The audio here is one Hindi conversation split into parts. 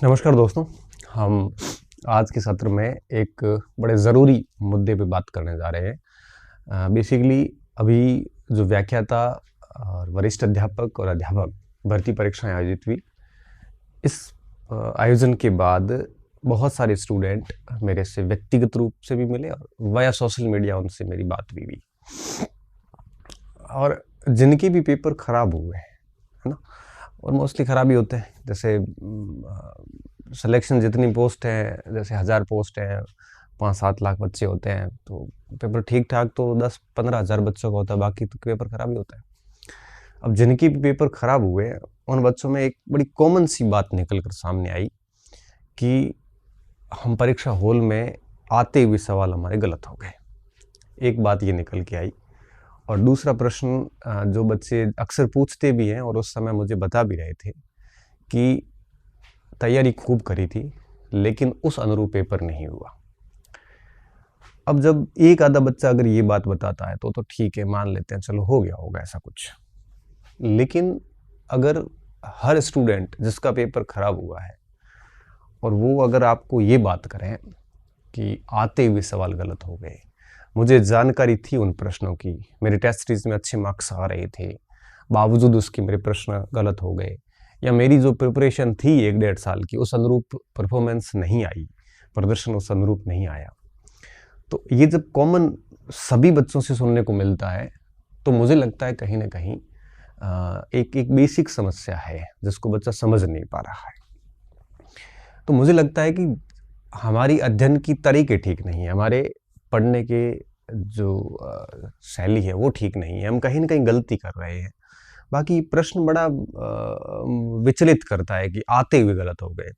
नमस्कार दोस्तों। हम आज के सत्र में एक बड़े ज़रूरी मुद्दे पे बात करने जा रहे हैं। बेसिकली अभी जो व्याख्याता और वरिष्ठ अध्यापक और अध्यापक भर्ती परीक्षाएं आयोजित हुई, इस आयोजन के बाद बहुत सारे स्टूडेंट मेरे से व्यक्तिगत रूप से भी मिले और वाया सोशल मीडिया उनसे मेरी बात भी हुई और जिनके भी पेपर ख़राब हुए हैं, है ना, और मोस्टली ख़राब ही होते हैं। जैसे सिलेक्शन जितनी पोस्ट हैं, जैसे 1000 पोस्ट हैं, 5-7 लाख बच्चे होते हैं, तो पेपर ठीक ठाक तो 10-15 हज़ार बच्चों का होता है, बाकी तो पेपर ख़राब ही होता है। अब जिनके भी पेपर ख़राब हुए, उन बच्चों में एक बड़ी कॉमन सी बात निकल कर सामने आई कि हम परीक्षा हॉल में आते हुए सवाल हमारे गलत हो गए। एक बात ये निकल के आई। और दूसरा प्रश्न जो बच्चे अक्सर पूछते भी हैं और उस समय मुझे बता भी रहे थे कि तैयारी खूब करी थी लेकिन उस अनुरूप पेपर नहीं हुआ। अब जब एक आधा बच्चा अगर ये बात बताता है तो ठीक है, मान लेते हैं, चलो हो गया होगा ऐसा कुछ। लेकिन अगर हर स्टूडेंट जिसका पेपर खराब हुआ है और वो अगर आपको ये बात करें कि आते हुए सवाल गलत हो गए, मुझे जानकारी थी उन प्रश्नों की, मेरे टेस्ट सीरीज में अच्छे मार्क्स आ रहे थे, बावजूद उसके मेरे प्रश्न गलत हो गए, या मेरी जो प्रिपरेशन थी 1-1.5 साल की उस अनुरूप परफॉर्मेंस नहीं आई, प्रदर्शन उस अनुरूप नहीं आया। तो ये जब कॉमन सभी बच्चों से सुनने को मिलता है तो मुझे लगता है कहीं ना कहीं एक बेसिक समस्या है जिसको बच्चा समझ नहीं पा रहा है। तो मुझे लगता है कि हमारी अध्ययन की तरीके ठीक नहीं है, हमारे पढ़ने के जो शैली है वो ठीक नहीं है, हम कहीं ना कहीं गलती कर रहे हैं। बाकी प्रश्न बड़ा विचलित करता है कि आते हुए गलत हो गए।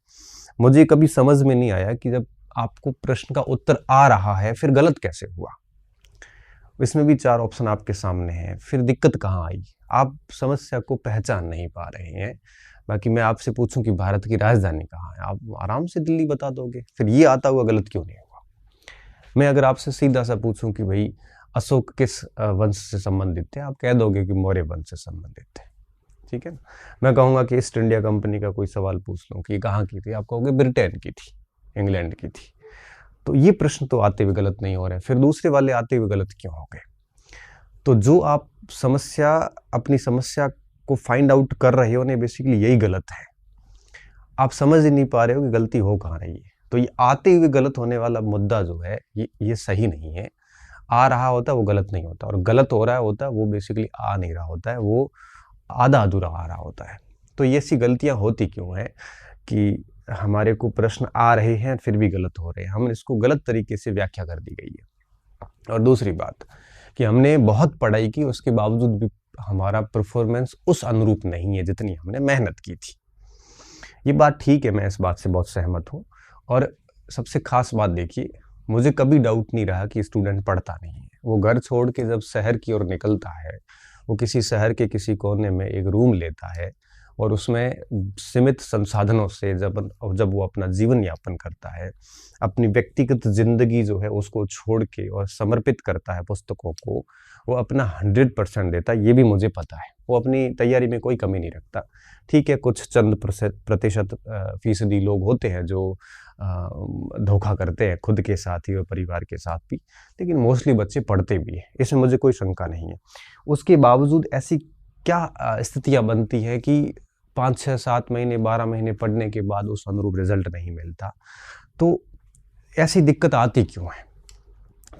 मुझे कभी समझ में नहीं आया कि जब आपको प्रश्न का उत्तर आ रहा है फिर गलत कैसे हुआ। इसमें भी 4 ऑप्शन आपके सामने हैं, फिर दिक्कत कहाँ आई? आप समस्या को पहचान नहीं पा रहे हैं। बाकी मैं आपसे पूछूं कि भारत की राजधानी कहाँ है, आप आराम से दिल्ली बता दोगे, फिर ये आता हुआ गलत क्यों नहीं हुआ? मैं अगर आपसे सीधा सा पूछूं कि भाई अशोक किस वंश से संबंधित थे, आप कह दोगे कि मौर्य वंश से संबंधित थे, ठीक है ना। मैं कहूँगा कि ईस्ट इंडिया कंपनी का कोई सवाल पूछ लूँ कि कहाँ की थी, आप कहोगे ब्रिटेन की थी, इंग्लैंड की थी। तो ये प्रश्न तो आते हुए गलत नहीं हो रहे, फिर दूसरे वाले आते हुए गलत क्यों हो गए? तो जो आप अपनी समस्या को फाइंड आउट कर रहे हो ना, बेसिकली यही गलत है। आप समझ ही नहीं पा रहे हो कि गलती हो कहाँ रही है। तो ये आते हुए गलत होने वाला मुद्दा जो है ये सही नहीं है। आ रहा होता है वो गलत नहीं होता, और गलत हो रहा होता है वो बेसिकली आ नहीं रहा होता है, वो आधा अधूरा आ रहा होता है। तो ये ऐसी गलतियां होती क्यों हैं कि हमारे को प्रश्न आ रहे हैं फिर भी गलत हो रहे हैं? हम इसको गलत तरीके से व्याख्या कर दी गई है। और दूसरी बात कि हमने बहुत पढ़ाई की, उसके बावजूद भी हमारा परफॉर्मेंस उस अनुरूप नहीं है जितनी हमने मेहनत की थी। ये बात ठीक है, मैं इस बात से बहुत सहमत हूँ। और सबसे खास बात देखिए, मुझे कभी डाउट नहीं रहा कि स्टूडेंट पढ़ता नहीं है। वो घर छोड़ के जब शहर की ओर निकलता है, वो किसी शहर के किसी कोने में एक रूम लेता है और उसमें सीमित संसाधनों से जब वो अपना जीवन यापन करता है, अपनी व्यक्तिगत जिंदगी जो है उसको छोड़ के और समर्पित करता है पुस्तकों को, वो अपना 100% देता है। ये भी मुझे पता है, वो अपनी तैयारी में कोई कमी नहीं रखता। ठीक है, कुछ चंद प्रतिशत फीसदी लोग होते हैं जो धोखा करते हैं खुद के साथ ही और परिवार के साथ भी, लेकिन मोस्टली बच्चे पढ़ते भी हैं, इसमें मुझे कोई शंका नहीं है। उसके बावजूद ऐसी क्या स्थितियां बनती हैं कि 5-6-7 महीने 12 महीने पढ़ने के बाद उस अनुरूप रिजल्ट नहीं मिलता? तो ऐसी दिक्कत आती क्यों है?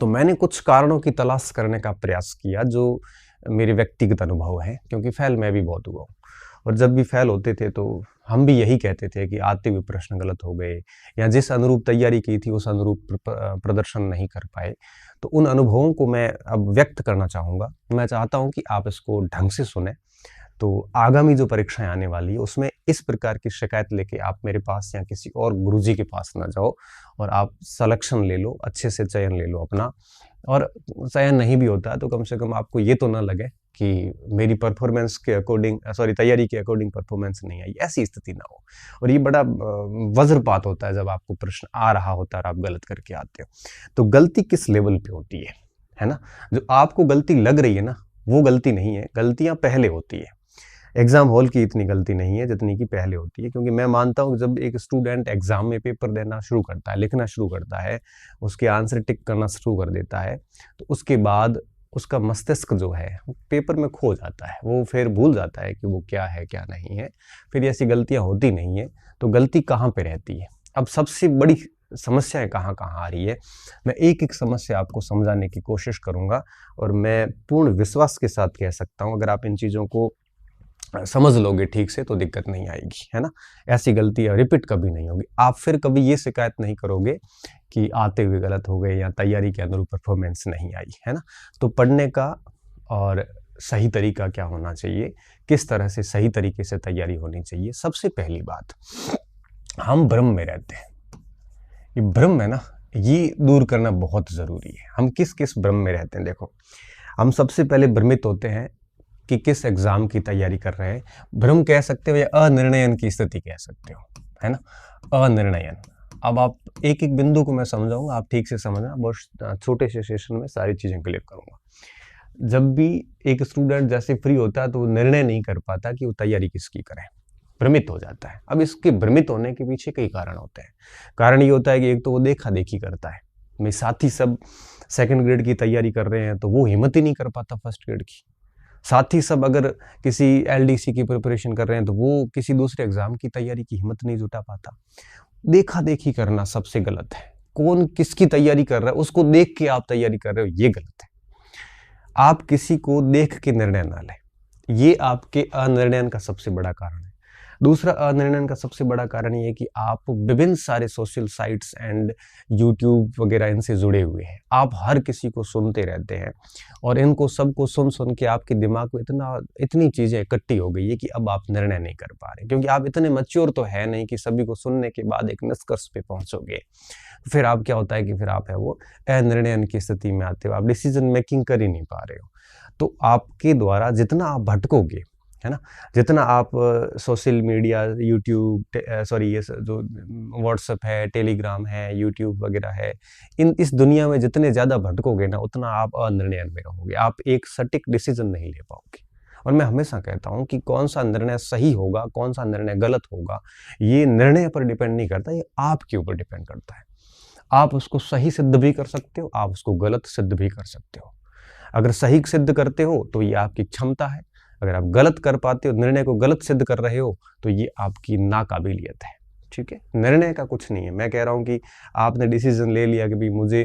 तो मैंने कुछ कारणों की तलाश करने का प्रयास किया जो मेरे व्यक्तिगत अनुभव है, क्योंकि फेल मैं भी बहुत हुआ हूँ। और जब भी फेल होते थे तो हम भी यही कहते थे कि आते हुए प्रश्न गलत हो गए, या जिस अनुरूप तैयारी की थी उस अनुरूप प्रदर्शन नहीं कर पाए। तो उन अनुभवों को मैं अब व्यक्त करना चाहूँगा। मैं चाहता हूँ कि आप इसको ढंग से सुने, तो आगामी जो परीक्षाएं आने वाली है उसमें इस प्रकार की शिकायत लेके आप मेरे पास या किसी और गुरुजी के पास ना जाओ, और आप सिलेक्शन ले लो, अच्छे से चयन ले लो अपना। और चयन नहीं भी होता है तो कम से कम आपको ये तो ना लगे कि मेरी परफॉर्मेंस के अकॉर्डिंग, तैयारी के अकॉर्डिंग परफॉर्मेंस नहीं आई, ऐसी स्थिति ना हो। और ये बड़ा वज्रपात होता है जब आपको प्रश्न आ रहा होता है और आप गलत करके आते हो। तो गलती किस लेवल पे होती है ना? जो आपको गलती लग रही है ना, वो गलती नहीं है, गलतियां पहले होती है। एग्ज़ाम हॉल की इतनी गलती नहीं है जितनी कि पहले होती है, क्योंकि मैं मानता हूँ कि जब एक स्टूडेंट एग्ज़ाम में पेपर देना शुरू करता है, लिखना शुरू करता है, उसके आंसर टिक करना शुरू कर देता है, तो उसके बाद उसका मस्तिष्क जो है वो पेपर में खो जाता है, वो फिर भूल जाता है कि वो क्या है क्या नहीं है, फिर ऐसी गलतियाँ होती नहीं है। तो गलती कहाँ पे रहती है? अब सबसे बड़ी समस्याएं कहाँ कहाँ आ रही है, मैं एक एक समस्या आपको समझाने की कोशिश करूँगा, और मैं पूर्ण विश्वास के साथ कह सकता हूँ अगर आप इन चीज़ों को समझ लोगे ठीक से तो दिक्कत नहीं आएगी, है ना? ऐसी गलती रिपीट कभी नहीं होगी। आप फिर कभी ये शिकायत नहीं करोगे कि आते हुए गलत हो गए या तैयारी के अनुरूप परफॉर्मेंस नहीं आई, है ना? तो पढ़ने का और सही तरीका क्या होना चाहिए, किस तरह से सही तरीके से तैयारी होनी चाहिए। सबसे पहली बात, हम भ्रम में रहते हैं। ये भ्रम है ना, ये दूर करना बहुत ज़रूरी है। हम किस किस भ्रम में रहते हैं, देखो, हम सबसे पहले भ्रमित होते हैं कि किस एग्ज़ाम की तैयारी कर रहे हैं। भ्रम कह सकते हो या अनिर्णयन की स्थिति कह सकते हो, है ना? अनिर्णयन। अब आप एक एक बिंदु को मैं समझाऊंगा, आप ठीक से समझना, बहुत छोटे से सेशन में सारी चीज़ें क्लियर करूंगा। जब भी एक स्टूडेंट जैसे फ्री होता है तो वो निर्णय नहीं कर पाता कि वो तैयारी किसकी करे, भ्रमित हो जाता है। अब इसके भ्रमित होने के पीछे कई कारण होते हैं। कारण ये होता है कि एक तो वो देखा देखी करता है, मेरे साथी सब सेकंड ग्रेड की तैयारी कर रहे हैं तो वो हिम्मत ही नहीं कर पाता फर्स्ट ग्रेड की। साथी सब अगर किसी एलडीसी की प्रिपरेशन कर रहे हैं तो वो किसी दूसरे एग्जाम की तैयारी की हिम्मत नहीं जुटा पाता। देखा देखी करना सबसे गलत है। कौन किसकी तैयारी कर रहा है उसको देख के आप तैयारी कर रहे हो, ये गलत है। आप किसी को देख के निर्णय ना लें, ये आपके अनिर्णयन का सबसे बड़ा कारण है। दूसरा अनिर्णयन का सबसे बड़ा कारण ये है कि आप विभिन्न सारे सोशल साइट्स एंड यूट्यूब वगैरह इनसे जुड़े हुए हैं। आप हर किसी को सुनते रहते हैं और इनको सबको सुन सुन के आपके दिमाग में इतनी चीज़ें इकट्ठी हो गई है कि अब आप निर्णय नहीं कर पा रहे, क्योंकि आप इतने मैच्योर तो है नहीं कि सभी को सुनने के बाद एक निष्कर्ष पे पहुंचोगे। फिर आप क्या होता है कि फिर आप है वो अनिर्णयन की स्थिति में आते हो, आप डिसीजन मेकिंग कर ही नहीं पा रहे हो। तो आपके द्वारा जितना आप भटकोगे, है ना, जितना आप सोशल मीडिया, यूट्यूब, ये जो व्हाट्सएप है, टेलीग्राम है, यूट्यूब वगैरह है, इस दुनिया में जितने ज़्यादा भटकोगे ना, उतना आप अनिर्णय में रहोगे, आप एक सटीक डिसीजन नहीं ले पाओगे। और मैं हमेशा कहता हूँ कि कौन सा निर्णय सही होगा, कौन सा निर्णय गलत होगा, ये निर्णय पर डिपेंड नहीं करता, ये आपके ऊपर डिपेंड करता है। आप उसको सही सिद्ध भी कर सकते हो, आप उसको गलत सिद्ध भी कर सकते हो। अगर सही सिद्ध करते हो तो ये आपकी क्षमता है, अगर आप गलत कर पाते हो, निर्णय को गलत सिद्ध कर रहे हो, तो ये आपकी नाकाबिलियत है। ठीक है, निर्णय का कुछ नहीं है। मैं कह रहा हूँ कि आपने डिसीजन ले लिया कि भाई मुझे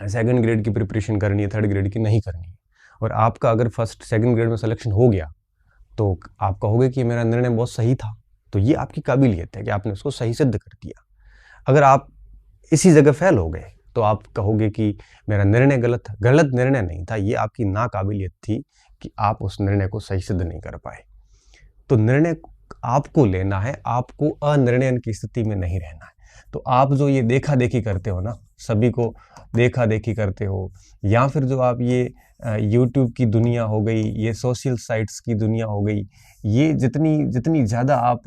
सेकंड ग्रेड की प्रिपरेशन करनी है, थर्ड ग्रेड की नहीं करनी है, और आपका अगर फर्स्ट सेकंड ग्रेड में सिलेक्शन हो गया तो आप कहोगे कि मेरा निर्णय बहुत सही था, तो ये आपकी काबिलियत है कि आपने उसको सही सिद्ध कर दिया। अगर आप इसी जगह फेल हो गए तो आप कहोगे कि मेरा निर्णय गलत था। गलत निर्णय नहीं था, ये आपकी नाकाबिलियत थी कि आप उस निर्णय को सही सिद्ध नहीं कर पाए। तो निर्णय आपको लेना है, आपको अनिर्णयन की स्थिति में नहीं रहना है। तो आप जो ये देखा देखी करते हो ना, सभी को देखा देखी करते हो, या फिर जो आप ये यूट्यूब की दुनिया हो गई, ये सोशल साइट्स की दुनिया हो गई, ये जितनी ज़्यादा आप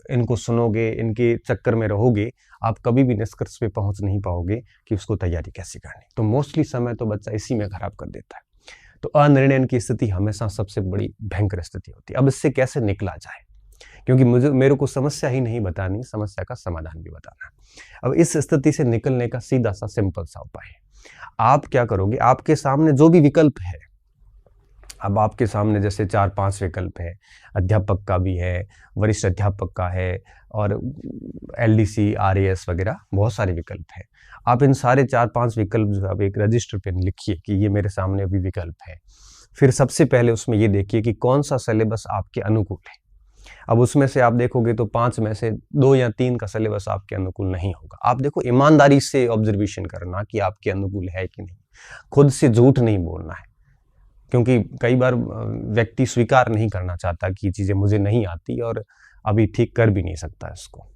इनको सुनोगे, इनके चक्कर में रहोगे, आप कभी भी निष्कर्ष पे पहुंच नहीं पाओगे कि उसको तैयारी कैसे करनी। तो मोस्टली समय तो बच्चा इसी में खराब कर देता है। तो अनिर्णयन की स्थिति हमेशा सबसे बड़ी भयंकर स्थिति होती है। अब इससे कैसे निकला जाए, क्योंकि मेरे को समस्या ही नहीं बतानी, समस्या का समाधान भी बताना है। अब इस स्थिति से निकलने का सीधा सा सिंपल सा उपाय है। आप क्या करोगे, आपके सामने जो भी विकल्प है, अब आपके सामने जैसे 4-5 विकल्प है, अध्यापक का भी है, वरिष्ठ अध्यापक का है, और एलडीसी, आरएएस वगैरह बहुत सारे विकल्प है। आप इन सारे 4-5 विकल्प जो आप एक रजिस्टर पे लिखिए कि ये मेरे सामने अभी विकल्प है। फिर सबसे पहले उसमें ये देखिए कि कौन सा सिलेबस आपके अनुकूल है। अब उसमें से आप देखोगे तो 5 में से 2 या 3 का सिलेबस आपके अनुकूल नहीं होगा। आप देखो, ईमानदारी से ऑब्जर्वेशन करना कि आपके अनुकूल है कि नहीं, खुद से झूठ नहीं बोलना है, क्योंकि कई बार व्यक्ति स्वीकार नहीं करना चाहता कि चीज़ें मुझे नहीं आती और अभी ठीक कर भी नहीं सकता इसको।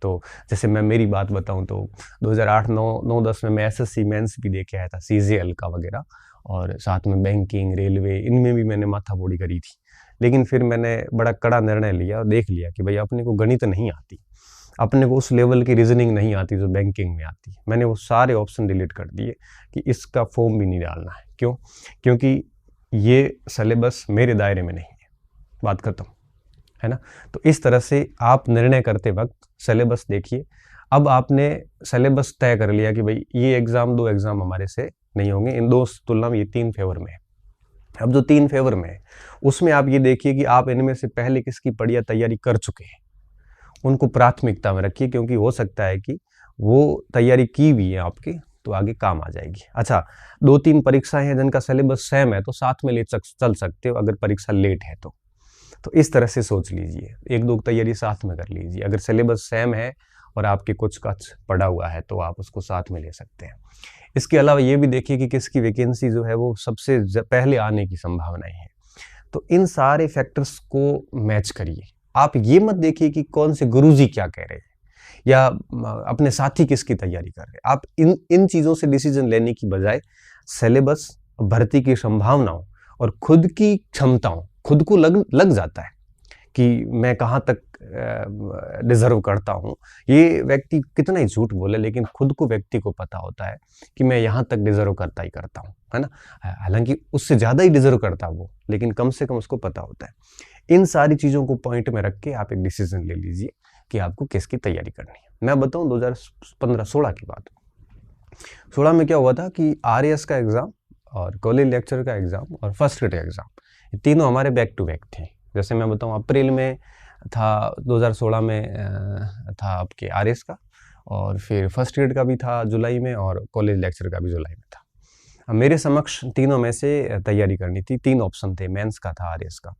तो जैसे मैं मेरी बात बताऊं तो 2008-9-10 में मैं एसएससी मेंस भी दे के आया था, सीजीएल का वगैरह, और साथ में बैंकिंग, रेलवे, इनमें भी मैंने माथाफोड़ी करी थी। लेकिन फिर मैंने बड़ा कड़ा निर्णय लिया और देख लिया कि भाई अपने को गणित नहीं आती, अपने को उस लेवल की रीजनिंग नहीं आती जो बैंकिंग में आती। मैंने वो सारे ऑप्शन डिलीट कर दिए कि इसका फॉर्म भी नहीं डालना है। क्यों? क्योंकि ये सिलेबस मेरे दायरे में नहीं है। बात खत्म, है ना। तो इस तरह से आप निर्णय करते वक्त सिलेबस देखिए। अब आपने सिलेबस तय कर लिया कि भाई ये एग्जाम 2 एग्जाम हमारे से नहीं होंगे, इन 2 तुलना में ये 3 फेवर में है। अब जो 3 फेवर में है उसमें आप ये देखिए कि आप इनमें से पहले किसकी बढ़िया तैयारी कर चुके हैं, उनको प्राथमिकता में रखिए, क्योंकि हो सकता है कि वो तैयारी की भी है आपकी तो आगे काम आ जाएगी। अच्छा, 2-3 परीक्षाएं हैं जिनका सिलेबस सेम है तो साथ में चल सकते हो अगर परीक्षा लेट है तो इस तरह से सोच लीजिए, 1-2 तैयारी साथ में कर लीजिए। अगर सिलेबस सेम है और आपके कुछ पड़ा हुआ है तो आप उसको साथ में ले सकते हैं। इसके अलावा ये भी देखिए कि किसकी वैकेंसी जो है वो सबसे पहले आने की संभावनाएं है। तो इन सारे फैक्टर्स को मैच करिए। आप ये मत देखिए कि कौन से गुरुजी क्या कह रहे हैं या अपने साथी किसकी तैयारी कर रहे हैं। आप इन चीज़ों से डिसीजन लेने की बजाय सिलेबस, भर्ती की संभावनाओं और खुद की क्षमताओं, खुद को लग जाता है कि मैं कहाँ तक डिजर्व करता हूँ। ये व्यक्ति कितना ही झूठ बोले, लेकिन खुद को व्यक्ति को पता होता है कि मैं यहाँ तक डिजर्व करता ही करता हूँ, है ना। हालांकि उससे ज़्यादा ही डिजर्व करता वो, लेकिन कम से कम उसको पता होता है। इन सारी चीज़ों को पॉइंट में रख के आप एक डिसीजन ले लीजिए कि आपको किसकी तैयारी करनी है। मैं बताऊँ 2015-16 की बात। 16 में क्या हुआ था कि RAS का एग्ज़ाम और कॉलेज लेक्चर का एग्ज़ाम और फर्स्ट ग्रेड का एग्ज़ाम, ये तीनों हमारे बैक टू बैक थे। जैसे मैं बताऊँ अप्रैल में था 2016 में था आपके RAS का, और फिर फर्स्ट ग्रेड का भी था जुलाई में और कॉलेज लेक्चर का भी जुलाई में था। अब मेरे समक्ष तीनों में से तैयारी करनी थी, 3 ऑप्शन थे, मेंस का था, RAS का।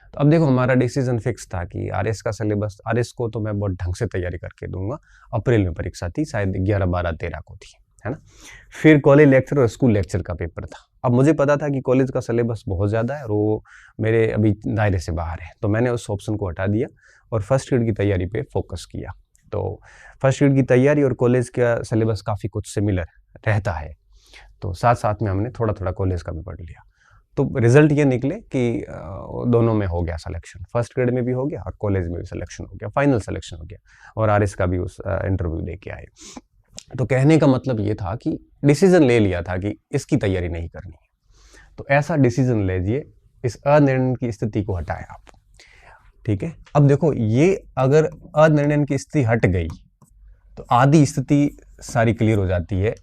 तो अब देखो हमारा डिसीजन फिक्स था कि RAS का सिलेबस, RAS को तो मैं बहुत ढंग से तैयारी करके दूंगा। अप्रैल में परीक्षा थी, शायद 11, 12, 13 को थी, है ना। फिर कॉलेज लेक्चर और स्कूल लेक्चर का पेपर था। अब मुझे पता था कि कॉलेज का सिलेबस बहुत ज़्यादा है और वो मेरे अभी दायरे से बाहर है, तो मैंने उस ऑप्शन को हटा दिया और फर्स्ट ग्रेड की तैयारी पे फोकस किया। तो फर्स्ट ग्रेड की तैयारी और कॉलेज का सिलेबस काफ़ी कुछ सिमिलर रहता है, तो साथ साथ में हमने थोड़ा थोड़ा कॉलेज का भी पढ़ लिया। तो रिजल्ट ये निकले कि दोनों में हो गया सिलेक्शन, फर्स्ट ग्रेड में भी हो गया और कॉलेज में भी सिलेक्शन हो गया, फाइनल सिलेक्शन हो गया, और RAS का भी उस इंटरव्यू लेके आए। तो कहने का मतलब ये था कि डिसीजन ले लिया था कि इसकी तैयारी नहीं करनी है। तो ऐसा डिसीजन लीजिए, इस अनिर्णय की स्थिति को हटाएं आप, ठीक है। अब देखो, ये अगर अनिर्णय की स्थिति हट गई तो आधी स्थिति सारी क्लियर हो जाती है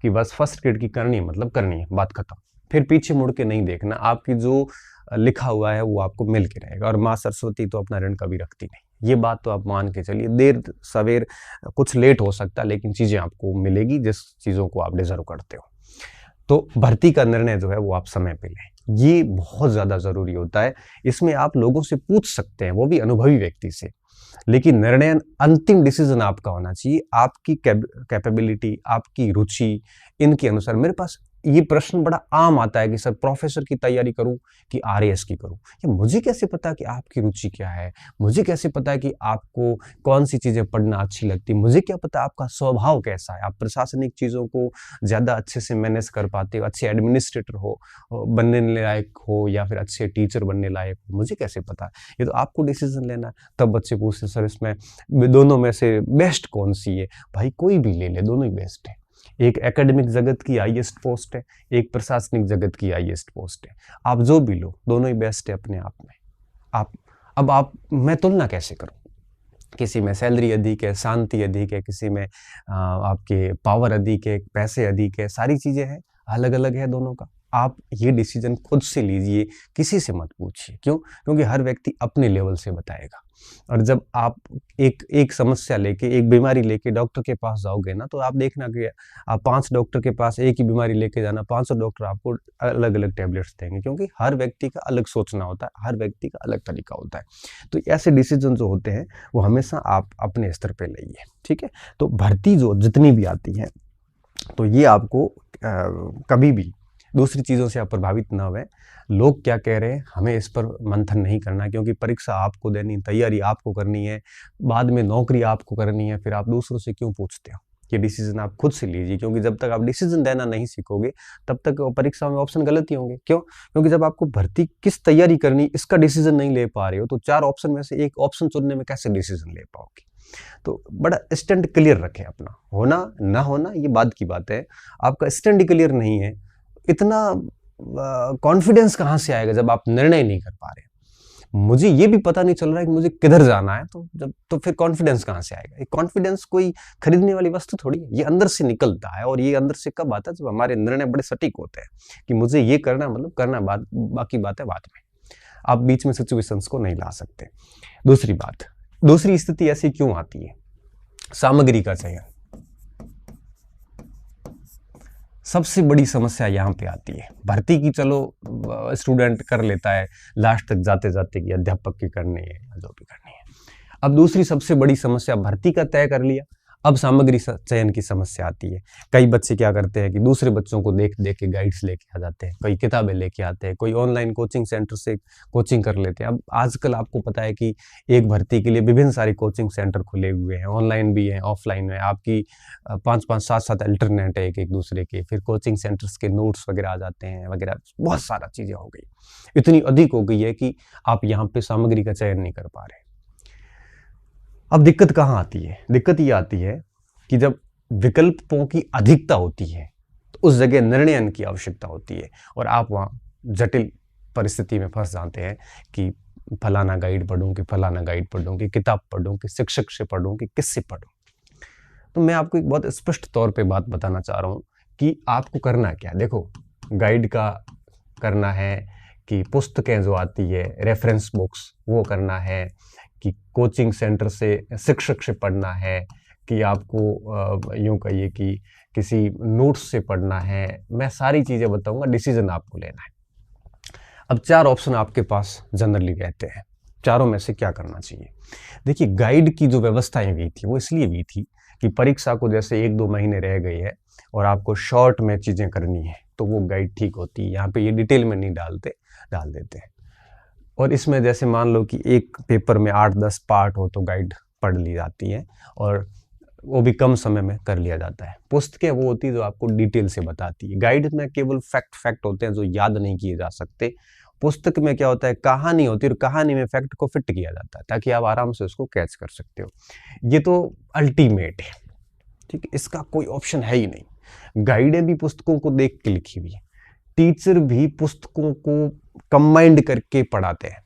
कि बस फर्स्ट ग्रेड की करनी है, मतलब करनी है, बात खत्म। फिर पीछे मुड़ के नहीं देखना, आपकी जो लिखा हुआ है वो आपको मिल के रहेगा। और माँ सरस्वती तो अपना ऋण कभी रखती नहीं, ये बात तो आप मान के चलिए। देर सवेर कुछ लेट हो सकता है, लेकिन चीज़ें आपको मिलेगी जिस चीज़ों को आप डिजर्व करते हो। तो भर्ती का निर्णय जो है वो आप समय पे लें, ये बहुत ज़्यादा ज़रूरी होता है। इसमें आप लोगों से पूछ सकते हैं, वो भी अनुभवी व्यक्ति से, लेकिन निर्णय अंतिम डिसीजन आपका होना चाहिए, आपकी कैपेबिलिटी, आपकी रुचि, इनके अनुसार। मेरे पास ये प्रश्न बड़ा आम आता है कि सर प्रोफेसर की तैयारी करूं कि RAS की करूं। ये मुझे कैसे पता कि आपकी रुचि क्या है, मुझे कैसे पता है कि आपको कौन सी चीज़ें पढ़ना अच्छी लगती, मुझे क्या पता आपका स्वभाव कैसा है, आप प्रशासनिक चीज़ों को ज़्यादा अच्छे से मैनेज कर पाते हो, अच्छे एडमिनिस्ट्रेटर हो, बनने लायक हो, या फिर अच्छे टीचर बनने लायक हो, मुझे कैसे पता। ये तो आपको डिसीजन लेना है। तब बच्चे पूछते सर इसमें दोनों में से बेस्ट कौन सी है। भाई कोई भी ले ले, दोनों ही बेस्ट है। एक एकेडमिक जगत की हाईएस्ट पोस्ट है, एक प्रशासनिक जगत की हाईएस्ट पोस्ट है। आप जो भी लो, दोनों ही बेस्ट है अपने आप में। आप मैं तुलना कैसे करूं, किसी में सैलरी अधिक है, शांति अधिक है, किसी में आपके पावर अधिक है, पैसे अधिक है, सारी चीजें हैं, अलग अलग है दोनों का। आप ये डिसीजन खुद से लीजिए, किसी से मत पूछिए। क्यों? क्योंकि हर व्यक्ति अपने लेवल से बताएगा। और जब आप एक समस्या लेके, एक बीमारी लेके डॉक्टर के पास जाओगे ना, तो आप देखना कि आप 5 डॉक्टर के पास एक ही बीमारी लेके जाना, 500 डॉक्टर आपको अलग अलग टैबलेट्स देंगे, क्योंकि हर व्यक्ति का अलग सोचना होता है, हर व्यक्ति का अलग तरीका होता है। तो ऐसे डिसीजन जो होते हैं वो हमेशा आप अपने स्तर पे लाइए, ठीक है। तो भर्ती जो जितनी भी आती है, तो ये आपको कभी भी दूसरी चीज़ों से आप प्रभावित ना हुए। लोग क्या कह रहे हैं, हमें इस पर मंथन नहीं करना, क्योंकि परीक्षा आपको देनी, तैयारी आपको करनी है, बाद में नौकरी आपको करनी है, फिर आप दूसरों से क्यों पूछते हो। ये डिसीजन आप खुद से लीजिए, क्योंकि जब तक आप डिसीजन देना नहीं सीखोगे तब तक परीक्षा में ऑप्शन गलत ही होंगे। क्यों? क्योंकि जब आपको भर्ती किस तैयारी करनी इसका डिसीजन नहीं ले पा रहे हो, तो 4 ऑप्शन में से एक ऑप्शन चुनने में कैसे डिसीजन ले पाओगे। तो बड़ा स्टैंड क्लियर रखें अपना, होना ना होना ये बाद की बात है। आपका स्टैंड क्लियर नहीं है, इतना कॉन्फिडेंस कहाँ से आएगा जब आप निर्णय नहीं कर पा रहे। मुझे ये भी पता नहीं चल रहा है कि मुझे किधर जाना है, तो फिर कॉन्फिडेंस कहाँ से आएगा? ये कॉन्फिडेंस कोई खरीदने वाली वस्तु थोड़ी है, ये अंदर से निकलता है। और ये अंदर से कब आता है? जब हमारे निर्णय बड़े सटीक होते हैं कि मुझे ये करना, मतलब करना, बाकी बातें बाद में। आप बीच में सिचुएशंस को नहीं ला सकते। दूसरी बात, दूसरी स्थिति ऐसी क्यों आती है? सामग्री का चयन सबसे बड़ी समस्या यहाँ पे आती है। भर्ती की चलो स्टूडेंट कर लेता है लास्ट तक जाते जाते कि अध्यापक की करनी है या जो भी करनी है। अब दूसरी सबसे बड़ी समस्या, भर्ती का तय कर लिया, अब सामग्री चयन की समस्या आती है। कई बच्चे क्या करते हैं कि दूसरे बच्चों को देख देख के गाइड्स लेके आ जाते हैं, कई किताबें लेके आते हैं, कोई ऑनलाइन कोचिंग सेंटर से कोचिंग कर लेते हैं। अब आजकल आपको पता है कि एक भर्ती के लिए विभिन्न सारे कोचिंग सेंटर खुले हुए हैं, ऑनलाइन भी हैं, ऑफलाइन है। आपकी 5-5, 7-7 अल्टरनेट है एक दूसरे के। फिर कोचिंग सेंटर्स के नोट्स वगैरह आ जाते हैं वगैरह, बहुत सारा चीज़ें हो गई, इतनी अधिक हो गई है कि आप यहाँ पे सामग्री का चयन नहीं कर पा रहे। अब दिक्कत कहाँ आती है? दिक्कत ये आती है कि जब विकल्पों की अधिकता होती है तो उस जगह निर्णय की आवश्यकता होती है, और आप वहाँ जटिल परिस्थिति में फंस जाते हैं कि फलाना गाइड पढ़ूं, कि फलाना गाइड पढ़ूं, कि किताब पढ़ूं, कि शिक्षक से पढ़ूं, कि किससे पढ़ूं। तो मैं आपको एक बहुत स्पष्ट तौर पे बात बताना चाह रहा हूँ कि आपको करना क्या है। देखो, गाइड का करना है कि पुस्तकें जो आती है, रेफरेंस बुक्स, वो करना है कि कोचिंग सेंटर से शिक्षक से पढ़ना है, कि आपको यूँ कहिए कि किसी नोट्स से पढ़ना है। मैं सारी चीज़ें बताऊंगा, डिसीजन आपको लेना है। अब 4 ऑप्शन आपके पास जनरली रहते हैं, चारों में से क्या करना चाहिए? देखिए, गाइड की जो व्यवस्थाएं हुई थी वो इसलिए हुई थी कि परीक्षा को जैसे 1-2 महीने रह गई है और आपको शॉर्ट में चीज़ें करनी है, तो वो गाइड ठीक होती है। यहाँ पे ये डिटेल में नहीं डाल देते हैं। और इसमें जैसे मान लो कि एक पेपर में 8-10 पार्ट हो तो गाइड पढ़ ली जाती है, और वो भी कम समय में कर लिया जाता है। पुस्तकें वो होती है जो आपको डिटेल से बताती है। गाइड में केवल फैक्ट होते हैं जो याद नहीं किए जा सकते। पुस्तक में क्या होता है, कहानी होती है, और कहानी में फैक्ट को फिट किया जाता है ताकि आप आराम से उसको कैच कर सकते हो। ये तो अल्टीमेट है, ठीक है, इसका कोई ऑप्शन है ही नहीं। गाइडें भी पुस्तकों को देख के लिखी हुई है, टीचर भी पुस्तकों को कंबाइंड करके पढ़ाते हैं,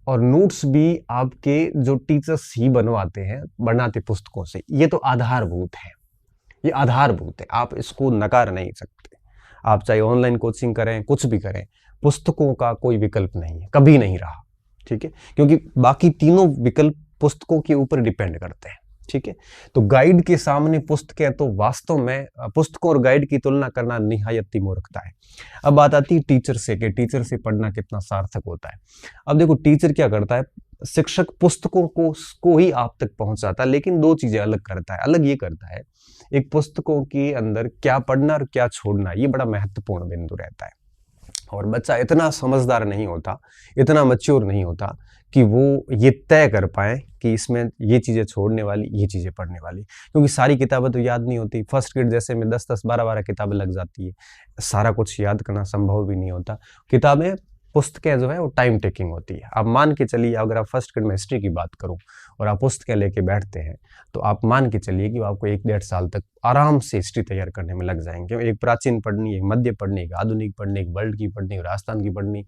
और नोट्स भी आपके जो टीचर्स ही बनाते पुस्तकों से। ये तो आधारभूत है, ये आधारभूत है, आप इसको नकार नहीं सकते। आप चाहे ऑनलाइन कोचिंग करें, कुछ भी करें, पुस्तकों का कोई विकल्प नहीं है, कभी नहीं रहा, ठीक है, क्योंकि बाकी तीनों विकल्प पुस्तकों के ऊपर डिपेंड करते हैं, ठीक है। तो गाइड के सामने पुस्तकें, तो वास्तव में पुस्तकों और गाइड की तुलना करना निहायत ही मूर्खता है। अब बात आती है टीचर से, कि टीचर से पढ़ना कितना सार्थक होता है। अब देखो, टीचर क्या करता है, शिक्षक पुस्तकों को ही आप तक पहुंचाता है, लेकिन 2 चीजें अलग करता है। अलग ये करता है, एक पुस्तकों के अंदर क्या पढ़ना और क्या छोड़ना, ये बड़ा महत्वपूर्ण बिंदु रहता है। और बच्चा इतना समझदार नहीं होता, इतना मैच्योर नहीं होता कि वो ये तय कर पाए कि इसमें ये चीज़ें छोड़ने वाली, ये चीज़ें पढ़ने वाली, क्योंकि सारी किताबें तो याद नहीं होती। फर्स्ट ग्रेड जैसे में 10-10, 12-12 किताबें लग जाती है, सारा कुछ याद करना संभव भी नहीं होता। किताबें, पुस्तकें जो है वो टाइम टेकिंग होती है। आप मान के चलिए, अगर आप फर्स्ट ग्रेड में हिस्ट्री की बात करूं और आप पुस्तकें लेके बैठते हैं, तो आप मान के चलिए कि आपको 1-1.5 साल तक आराम से हिस्ट्री तैयार करने में लग जाएंगे। एक प्राचीन पढ़नी, एक मध्य पढ़नी, एक आधुनिक पढ़नी, एक वर्ल्ड की पढ़नी, एक राजस्थान की पढ़नी,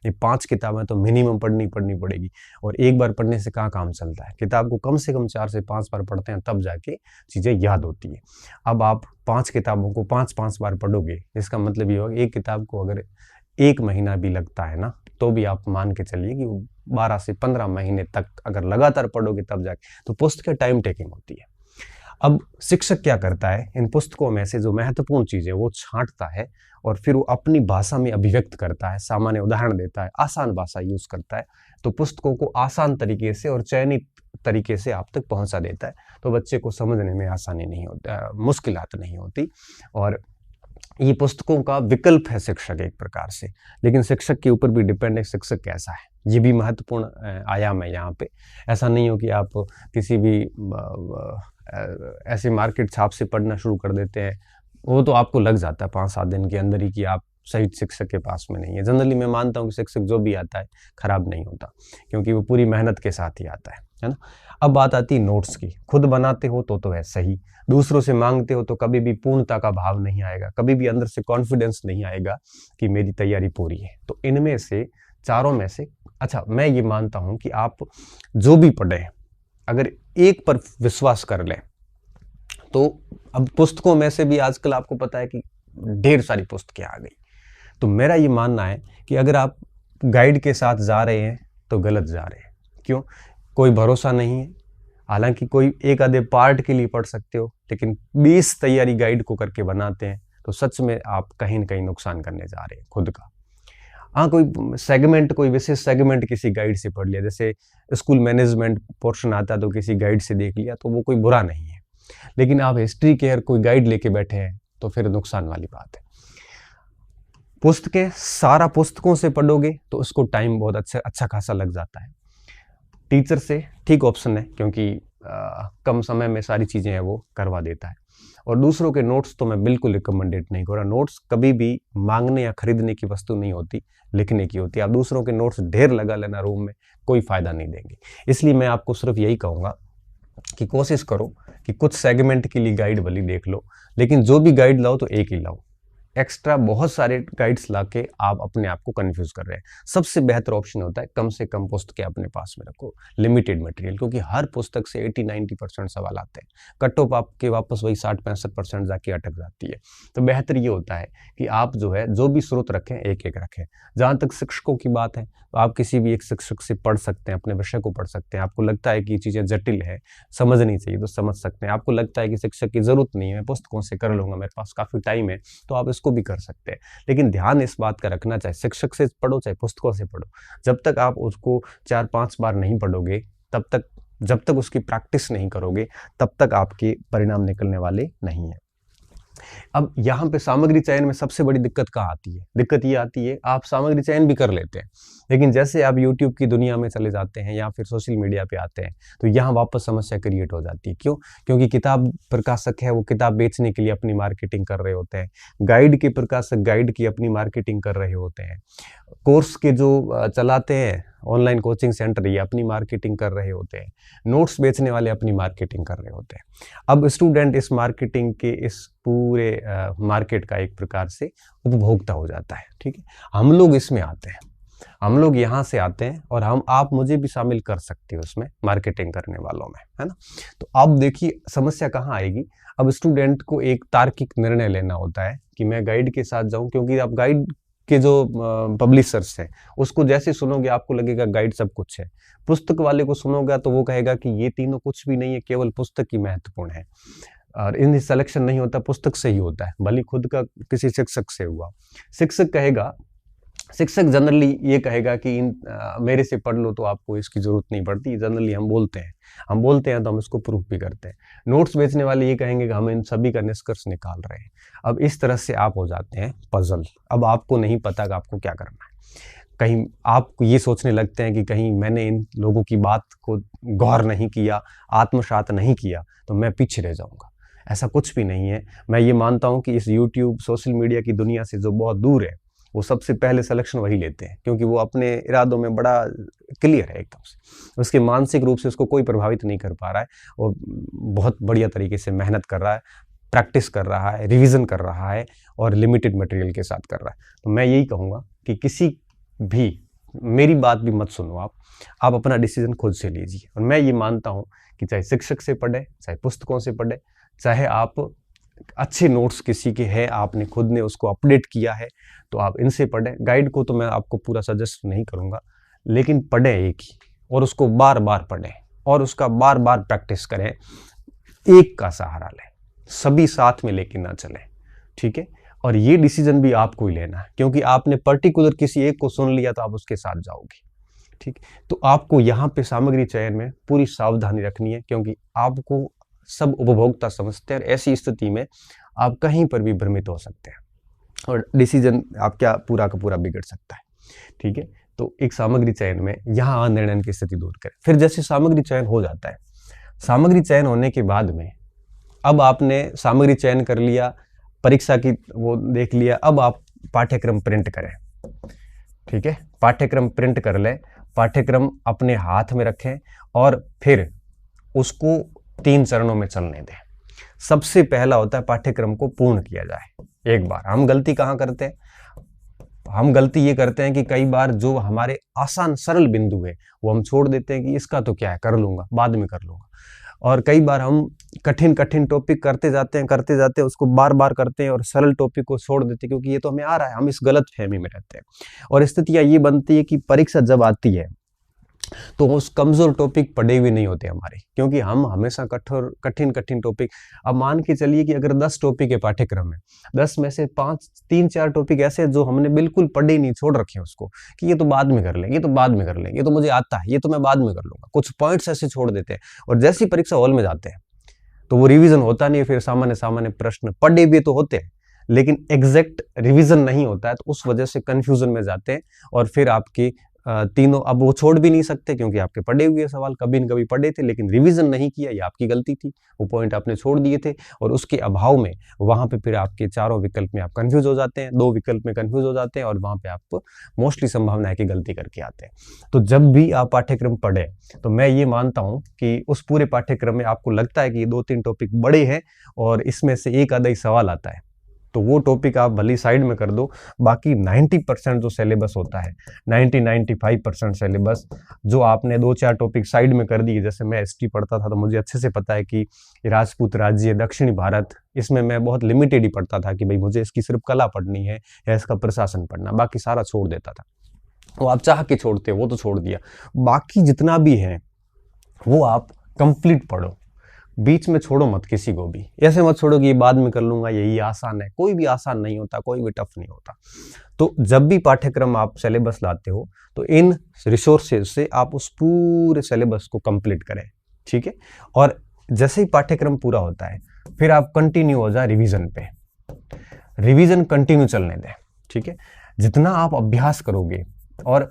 ये 5 किताबें तो मिनिमम पढ़नी पड़ेगी। और एक बार पढ़ने से कहाँ काम चलता है, किताब को कम से कम 4 से 5 बार पढ़ते हैं, तब जाके चीज़ें याद होती है। अब आप 5 किताबों को 5-5 बार पढ़ोगे, इसका मतलब ये होगा एक किताब को अगर 1 महीना भी लगता है ना, तो भी आप मान के चलिए कि 12 से 15 महीने तक अगर लगातार पढ़ोगे तब जाके, तो पुस्तकें टाइम टेकिंग होती है। अब शिक्षक क्या करता है, इन पुस्तकों में से जो महत्वपूर्ण चीजें वो छांटता है और फिर वो अपनी भाषा में अभिव्यक्त करता है, सामान्य उदाहरण देता है, आसान भाषा यूज करता है, तो पुस्तकों को आसान तरीके से और चयनित तरीके से आप तक पहुंचा देता है। तो बच्चे को समझने में आसानी नहीं होती, मुश्किलात नहीं होती। और ये पुस्तकों का विकल्प है शिक्षक एक प्रकार से, लेकिन शिक्षक के ऊपर भी डिपेंड है शिक्षक कैसा है, ये भी महत्वपूर्ण आयाम है यहाँ पे। ऐसा नहीं हो कि आप किसी भी ऐसे मार्केट छाप से पढ़ना शुरू कर देते हैं, वो तो आपको लग जाता है 5-7 दिन के अंदर ही कि आप सही शिक्षक के पास में नहीं है। जनरली मैं मानता हूँ कि शिक्षक जो भी आता है खराब नहीं होता, क्योंकि वो पूरी मेहनत के साथ ही आता है ना। अब बात आती है नोट्स की। खुद बनाते हो तो है सही, दूसरों से मांगते हो तो कभी भी पूर्णता का भाव नहीं आएगा, कभी भी अंदर से कॉन्फिडेंस नहीं आएगा कि मेरी तैयारी पूरी है। तो इनमें से चारों में से अच्छा, मैं ये मानता हूं कि आप जो भी पढ़ें, अगर एक पर विश्वास कर लें तो, अब पुस्तकों में से भी आजकल आपको पता है कि ढेर सारी पुस्तकें आ गई। तो मेरा ये मानना है कि अगर आप गाइड के साथ जा रहे हैं तो गलत जा रहे हैं। क्यों? कोई भरोसा नहीं है। हालांकि कोई एक आधे पार्ट के लिए पढ़ सकते हो, लेकिन 20 तैयारी गाइड को करके बनाते हैं तो सच में आप कहीं ना कहीं नुकसान करने जा रहे हैं खुद का। हाँ, कोई सेगमेंट, कोई विशेष सेगमेंट किसी गाइड से पढ़ लिया, जैसे स्कूल मैनेजमेंट पोर्शन आता है तो किसी गाइड से देख लिया, तो वो कोई बुरा नहीं है। लेकिन आप हिस्ट्री के हर कोई गाइड लेके बैठे हैं तो फिर नुकसान वाली बात है। पुस्तकें सारा पुस्तकों से पढ़ोगे तो उसको टाइम बहुत अच्छा खासा लग जाता है। टीचर से ठीक ऑप्शन है, क्योंकि कम समय में सारी चीज़ें हैं वो करवा देता है। और दूसरों के नोट्स तो मैं बिल्कुल रिकमेंडेड नहीं करूँगा। नोट्स कभी भी मांगने या खरीदने की वस्तु नहीं होती, लिखने की होती है। आप दूसरों के नोट्स ढेर लगा लेना रूम में, कोई फ़ायदा नहीं देंगे। इसलिए मैं आपको सिर्फ यही कहूँगा कि कोशिश करो कि कुछ सेगमेंट के लिए गाइड भली देख लो, लेकिन जो भी गाइड लाओ तो एक ही लाओ। एक्स्ट्रा बहुत सारे गाइड्स लाके आप अपने आप को कंफ्यूज कर रहे हैं। सबसे बेहतर ऑप्शन होता है कम से कम पुस्तकें अपने पास में रखो, लिमिटेड मटेरियल, क्योंकि हर पुस्तक से 80-90% सवाल आते हैं। कट ऑफ आपके वापस वही 60-65% जाके अटक जाती है। तो बेहतर ये होता है कि आप जो है जो भी स्रोत रखें एक एक रखें। जहाँ तक शिक्षकों की बात है तो आप किसी भी एक शिक्षक से पढ़ सकते हैं, अपने विषय को पढ़ सकते हैं। आपको लगता है कि चीज़ें जटिल है, समझनी चाहिए तो समझ सकते हैं। आपको लगता है कि शिक्षक की जरूरत नहीं है, मैं पुस्तकों से कर लूंगा, मेरे पास काफ़ी टाइम है, तो आप इसको भी कर सकते हैं। लेकिन ध्यान इस बात का रखना, चाहे शिक्षक से पढ़ो चाहे पुस्तकों से पढ़ो, जब तक आप उसको 4-5 बार नहीं पढ़ोगे, तब तक, जब तक उसकी प्रैक्टिस नहीं करोगे, तब तक आपके परिणाम निकलने वाले नहीं है। अब यहाँ पे सामग्री चयन में सबसे बड़ी दिक्कत कहाँ आती है? दिक्कत ये आती है, आप सामग्री चयन भी कर लेते हैं, लेकिन जैसे आप YouTube की दुनिया में चले जाते हैं या फिर सोशल मीडिया पे आते हैं तो यहाँ वापस समस्या क्रिएट हो जाती है। क्यों? क्योंकि किताब प्रकाशक है, वो किताब बेचने के लिए अपनी मार्केटिंग कर रहे होते हैं। गाइड के प्रकाशक गाइड की अपनी मार्केटिंग कर रहे होते हैं। कोर्स के जो चलाते हैं ऑनलाइन कोचिंग सेंटर, ये अपनी मार्केटिंग कर रहे होते हैं। नोट्स बेचने वाले अपनी मार्केटिंग कर रहे होते हैं। अब स्टूडेंट इस मार्केटिंग के, इस पूरे मार्केट का एक प्रकार से उपभोक्ता हो जाता है। ठीक है, हम लोग इसमें आते हैं, हम लोग यहाँ से आते हैं और आप मुझे भी शामिल कर सकते हो उसमें, मार्केटिंग करने वालों में, है ना। तो अब देखिए समस्या कहाँ आएगी। अब स्टूडेंट को एक तार्किक निर्णय लेना होता है कि मैं गाइड के साथ जाऊं, क्योंकि आप गाइड के जो पब्लिशर्स हैं उसको जैसे सुनोगे आपको लगेगा गाइड सब कुछ है। पुस्तक वाले को सुनोगे तो वो कहेगा कि ये तीनों कुछ भी नहीं है, केवल पुस्तक ही महत्वपूर्ण है। और इन सिलेक्शन नहीं होता, पुस्तक से ही होता है, भले खुद का किसी शिक्षक से हुआ। शिक्षक जनरली ये कहेगा कि मेरे से पढ़ लो तो आपको इसकी जरूरत नहीं पड़ती। जनरली हम बोलते हैं तो हम इसको प्रूफ भी करते हैं। नोट्स बेचने वाले ये कहेंगे कि हम इन सभी का निष्कर्ष निकाल रहे हैं। अब इस तरह से आप हो जाते हैं पजल। अब आपको नहीं पता कि आपको क्या करना है। कहीं आप ये सोचने लगते हैं कि कहीं मैंने इन लोगों की बात को गौर नहीं किया, आत्मसात नहीं किया, तो मैं पीछे रह जाऊंगा। ऐसा कुछ भी नहीं है। मैं ये मानता हूं कि इस YouTube सोशल मीडिया की दुनिया से जो बहुत दूर है, वो सबसे पहले सिलेक्शन वही लेते हैं, क्योंकि वो अपने इरादों में बड़ा क्लियर है एकदम से। उसके मानसिक रूप से उसको कोई प्रभावित नहीं कर पा रहा है। वो बहुत बढ़िया तरीके से मेहनत कर रहा है, प्रैक्टिस कर रहा है, रिवीजन कर रहा है और लिमिटेड मटेरियल के साथ कर रहा है। तो मैं यही कहूँगा कि किसी भी, मेरी बात भी मत सुनो आप अपना डिसीजन खुद से लीजिए। और मैं ये मानता हूँ कि चाहे शिक्षक से पढ़े, चाहे पुस्तकों से पढ़े, चाहे आप अच्छे नोट्स किसी के हैं, आपने खुद ने उसको अपडेट किया है, तो आप इनसे पढ़ें। गाइड को तो मैं आपको पूरा सजेस्ट नहीं करूँगा, लेकिन पढ़ें एक ही, और उसको बार बार पढ़ें और उसका बार बार प्रैक्टिस करें। एक का सहारा लें, सभी साथ में लेके ना चलें। ठीक है, और ये डिसीजन भी आपको ही लेना है, क्योंकि आपने पर्टिकुलर किसी एक को सुन लिया तो आप उसके साथ जाओगे। ठीक, तो आपको यहाँ पे सामग्री चयन में पूरी सावधानी रखनी है, क्योंकि आपको सब उपभोक्ता समझते हैं और ऐसी स्थिति में आप कहीं पर भी भ्रमित हो सकते हैं और डिसीजन आप क्या पूरा का पूरा बिगड़ सकता है। ठीक है, तो एक सामग्री चयन में यहाँ निर्णय की स्थिति दूर करें। फिर जैसे सामग्री चयन हो जाता है, सामग्री चयन होने के बाद में अब आपने सामग्री चयन कर लिया, परीक्षा की वो देख लिया, अब आप पाठ्यक्रम प्रिंट करें। ठीक है, पाठ्यक्रम प्रिंट कर लें, पाठ्यक्रम अपने हाथ में रखें और फिर उसको 3 चरणों में चलने दें। सबसे पहला होता है पाठ्यक्रम को पूर्ण किया जाए। एक बार हम गलती कहाँ करते हैं, हम गलती ये करते हैं कि कई बार जो हमारे आसान सरल बिंदु है वो हम छोड़ देते हैं कि इसका तो क्या है, कर लूंगा, बाद में कर लूंगा। और कई बार हम कठिन कठिन टॉपिक करते जाते हैं, उसको बार बार करते हैं और सरल टॉपिक को छोड़ देते हैं क्योंकि ये तो हमें आ रहा है, हम इस गलत फहमी में रहते हैं। और स्थितियां ये बनती है कि परीक्षा जब आती है तो उस कमजोर टॉपिक पढ़े हुए नहीं होते हमारे, क्योंकि हम हमेशा कठिन कठिन टॉपिक, अब मान के चलिए कि अगर 10 टॉपिक के पाठ्यक्रम में 10 में से 3-4 टॉपिक ऐसे जो हमने बिल्कुल पढ़े नहीं, छोड़ रखे हैं उसको कि ये तो बाद में कर लेंगे, ये तो बाद में कर लेंगे, ये तो मुझे आता है, ये तो मैं बाद में कर लूंगा, कुछ पॉइंट्स ऐसे छोड़ देते हैं। और जैसी परीक्षा हॉल में जाते हैं तो वो रिवीजन होता नहीं है, फिर सामान्य प्रश्न पढ़े भी तो होते हैं लेकिन एग्जैक्ट रिवीजन नहीं होता है, तो उस वजह से कंफ्यूजन में जाते हैं और फिर आपकी तीनों, अब वो छोड़ भी नहीं सकते क्योंकि आपके पढ़े हुए सवाल कभी न कभी पढ़े थे लेकिन रिवीजन नहीं किया, ये आपकी गलती थी, वो पॉइंट आपने छोड़ दिए थे और उसके अभाव में वहां पे फिर आपके चारों विकल्प में आप कंफ्यूज हो जाते हैं, 2 विकल्प में कंफ्यूज हो जाते हैं और वहां पे आप मोस्टली संभावना है कि गलती करके आते हैं। तो जब भी आप पाठ्यक्रम पढ़े तो मैं ये मानता हूं कि उस पूरे पाठ्यक्रम में आपको लगता है कि ये 2-3 टॉपिक बड़े हैं और इसमें से एक आधा ही सवाल आता है, तो वो टॉपिक आप भली साइड में कर दो, बाकी 90% जो सिलेबस होता है, 90-95% सिलेबस जो आपने 2-4 टॉपिक साइड में कर दिए, जैसे मैं हिस्ट्री पढ़ता था तो मुझे अच्छे से पता है कि राजपूत राज्य, दक्षिणी भारत, इसमें मैं बहुत लिमिटेड ही पढ़ता था कि भाई मुझे इसकी सिर्फ कला पढ़नी है या इसका प्रशासन पढ़ना, बाकी सारा छोड़ देता था। वो आप चाह के छोड़ते, वो तो छोड़ दिया, बाकी जितना भी है वो आप कंप्लीट पढ़ो, बीच में छोड़ो मत किसी को भी, ऐसे मत छोड़ो कि ये बाद में कर लूंगा, यही आसान है, कोई भी आसान नहीं होता, कोई भी टफ नहीं होता। तो जब भी पाठ्यक्रम आप सिलेबस लाते हो तो इन रिसोर्सेज से आप उस पूरे सिलेबस को कंप्लीट करें, ठीक है। और जैसे ही पाठ्यक्रम पूरा होता है फिर आप कंटिन्यू हो जाए रिवीजन पे, रिवीजन कंटिन्यू चलने दें, ठीक है। जितना आप अभ्यास करोगे और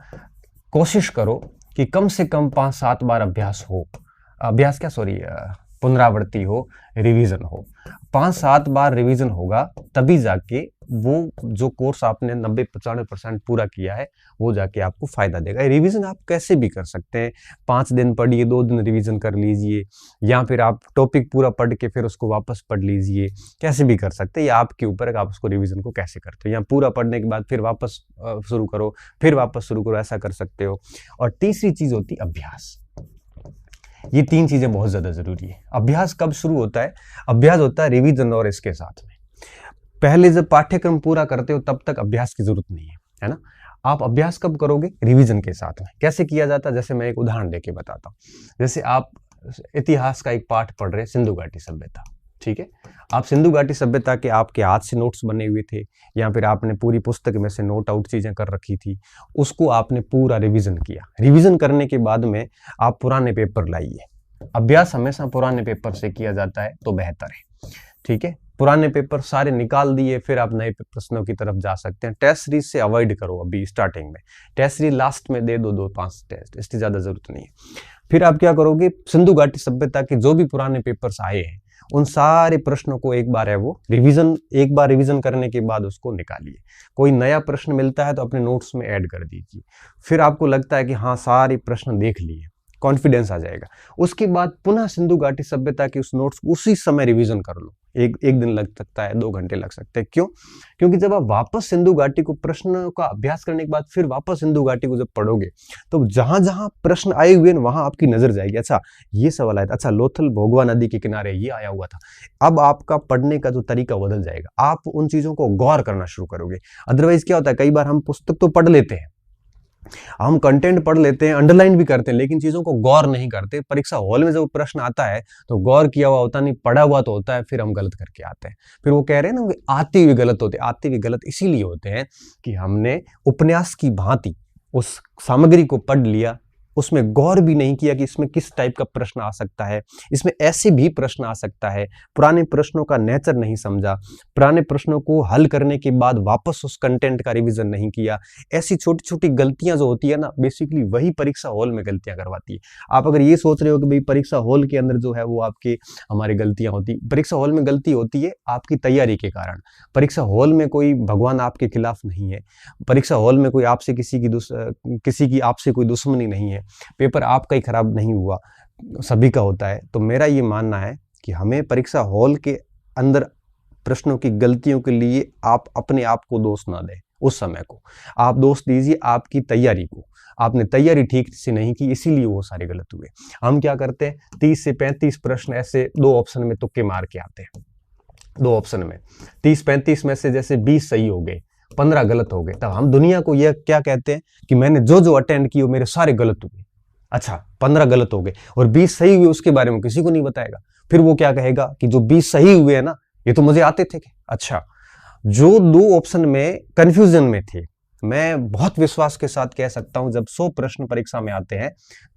कोशिश करो कि कम से कम 5-7 बार पुनरावृत्ति हो, रिवीजन हो, 5-7 बार रिवीजन होगा तभी जाके वो जो कोर्स आपने 90-95% पूरा किया है वो जाके आपको फायदा देगा। रिवीजन आप कैसे भी कर सकते हैं, 5 दिन पढ़िए, 2 दिन रिवीजन कर लीजिए, या फिर आप टॉपिक पूरा पढ़ के फिर उसको वापस पढ़ लीजिए, कैसे भी कर सकते हैं, या आपके ऊपर है कि आप उसको रिवीजन को कैसे करते हो, या पूरा पढ़ने के बाद फिर वापस शुरू करो, फिर वापस शुरू करो, ऐसा कर सकते हो। और तीसरी चीज होती है अभ्यास। ये 3 चीजें बहुत ज्यादा जरूरी है। अभ्यास कब शुरू होता है? अभ्यास होता है रिवीजन और इसके साथ में। पहले जब पाठ्यक्रम पूरा करते हो तब तक अभ्यास की जरूरत नहीं है ना। आप अभ्यास कब करोगे? रिवीजन के साथ में। कैसे किया जाता है? जैसे मैं एक उदाहरण देके बताता हूँ। जैसे आप इतिहास का एक पाठ पढ़ रहे, सिंधु घाटी सभ्यता, ठीक है। आप सिंधु घाटी सभ्यता के आपके हाथ से नोट्स बने हुए थे या फिर आपने पूरी पुस्तक में से नोट आउट चीजें कर रखी थी, उसको आपने पूरा रिवीजन किया। रिवीजन करने के बाद में आप पुराने पेपर लाइए। अभ्यास हमेशा पुराने पेपर से किया जाता है तो बेहतर है, ठीक है। पुराने पेपर सारे निकाल दिए, फिर आप नए प्रश्नों की तरफ जा सकते हैं। टेस्ट सीरीज से अवॉइड करो अभी स्टार्टिंग में, टेस्ट सीरीज लास्ट में दे दो 2-5 टेस्ट, इसकी ज्यादा जरूरत नहीं है। फिर आप क्या करोगे? सिंधु घाटी सभ्यता के जो भी पुराने पेपर्स आए हैं उन सारे प्रश्नों को एक बार एक बार रिवीजन करने के बाद उसको निकालिए। कोई नया प्रश्न मिलता है तो अपने नोट्स में ऐड कर दीजिए। फिर आपको लगता है कि हाँ सारे प्रश्न देख लिए, कॉन्फिडेंस आ जाएगा। उसके बाद पुनः सिंधु घाटी सभ्यता के उस नोट्स को उसी समय रिवीजन कर लो। एक दिन लग सकता है, 2 घंटे लग सकते हैं। क्यों? क्योंकि जब आप वापस सिंधु घाटी को प्रश्न का अभ्यास करने के बाद फिर वापस सिंधु घाटी को जब पढ़ोगे तो जहां जहां प्रश्न आए हुए हैं वहां आपकी नजर जाएगी, अच्छा ये सवाल आया था, अच्छा लोथल भोगवा नदी के किनारे ये आया हुआ था। अब आपका पढ़ने का जो तरीका बदल जाएगा, आप उन चीजों को गौर करना शुरू करोगे। अदरवाइज क्या होता है, कई बार हम पुस्तक तो पढ़ लेते हैं, हम कंटेंट पढ़ लेते हैं, अंडरलाइन भी करते हैं, लेकिन चीजों को गौर नहीं करते। परीक्षा हॉल में जब प्रश्न आता है तो गौर किया हुआ होता नहीं, पढ़ा हुआ तो होता है, फिर हम गलत करके आते हैं। फिर वो कह रहे हैं ना, आते हुए गलत होते, आते हुए गलत इसीलिए होते हैं कि हमने उपन्यास की भांति उस सामग्री को पढ़ लिया, उसमें गौर भी नहीं किया कि इसमें किस टाइप का प्रश्न आ सकता है, इसमें ऐसे भी प्रश्न आ सकता है। पुराने प्रश्नों का नेचर नहीं समझा, पुराने प्रश्नों को हल करने के बाद वापस उस कंटेंट का रिवीजन नहीं किया। ऐसी छोटी छोटी गलतियां जो होती है ना, बेसिकली वही परीक्षा हॉल में गलतियां करवाती है। आप अगर ये सोच रहे हो कि भाई परीक्षा हॉल के अंदर जो है वो आपकी हमारी गलतियां होती, परीक्षा हॉल में गलती होती है आपकी तैयारी के कारण। परीक्षा हॉल में कोई भगवान आपके खिलाफ नहीं है, परीक्षा हॉल में कोई आपसे किसी की आपसे कोई दुश्मनी नहीं है, पेपर आपका ही खराब नहीं हुआ, सभी का होता है। तो मेरा ये मानना है कि हमें परीक्षा हॉल के अंदर प्रश्नों की गलतियों के लिए आप अपने आप को दोष ना दें, उस समय को। आप दोष दीजिए आपकी तैयारी को, आपने तैयारी ठीक से नहीं की इसीलिए वो सारे गलत हुए। हम क्या करते हैं, 30 से 35 प्रश्न ऐसे 2 ऑप्शन में तुक्के मार के आते हैं। 2 ऑप्शन में 30-35 में से जैसे 20 सही हो गए, 15 गलत हो गए, तब हम दुनिया को यह क्या कहते हैं कि मैंने जो जो अटेंड किए वो मेरे सारे गलत हुए। अच्छा, 15 गलत हो गए और 20 सही हुए, उसके बारे में किसी को नहीं बताएगा। फिर वो क्या कहेगा कि जो 20 सही हुए हैं ना, ये तो मुझे आते थे। अच्छा, जो 2 ऑप्शन में कंफ्यूजन में थे, मैं बहुत विश्वास के साथ कह सकता हूं जब 100 प्रश्न परीक्षा में आते हैं,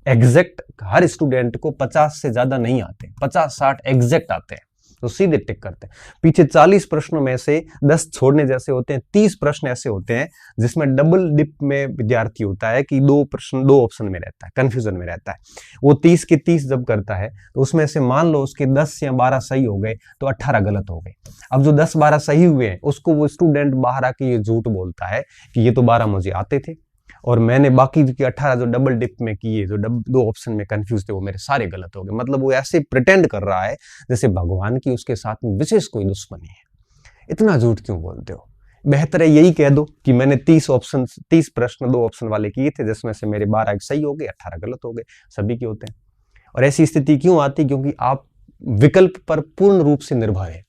एग्जैक्ट हर स्टूडेंट को 50 से ज्यादा नहीं आते, 50-60 एग्जैक्ट आते हैं, तो सीधे टिक करते हैं। पीछे 40 प्रश्नों में से 10 छोड़ने जैसे होते हैं, 30 प्रश्न ऐसे होते हैं जिसमें डबल डिप में विद्यार्थी होता है कि 2 प्रश्न 2 ऑप्शन में रहता है, कंफ्यूजन में रहता है। वो 30 के 30 जब करता है तो उसमें से मान लो उसके 10 या 12 सही हो गए तो 18 गलत हो गए। अब जो 10-12 सही हुए हैं उसको वो स्टूडेंट बाहर आके ये झूठ बोलता है कि ये तो 12 मुझे आते थे और मैंने बाकी के 18 जो डबल डिप में किए, जो 2 ऑप्शन में कंफ्यूज थे, वो मेरे सारे गलत हो गए। मतलब वो ऐसे प्रिटेंड कर रहा है जैसे भगवान की उसके साथ में विशेष कोई दुश्मनी है। इतना झूठ क्यों बोलते हो? बेहतर है यही कह दो कि मैंने 30 प्रश्न 2 ऑप्शन वाले किए थे जिसमें से मेरे 12 सही हो गए, 18 गलत हो गए। सभी के होते हैं। और ऐसी स्थिति क्यों आती? क्योंकि आप विकल्प पर पूर्ण रूप से निर्भर है।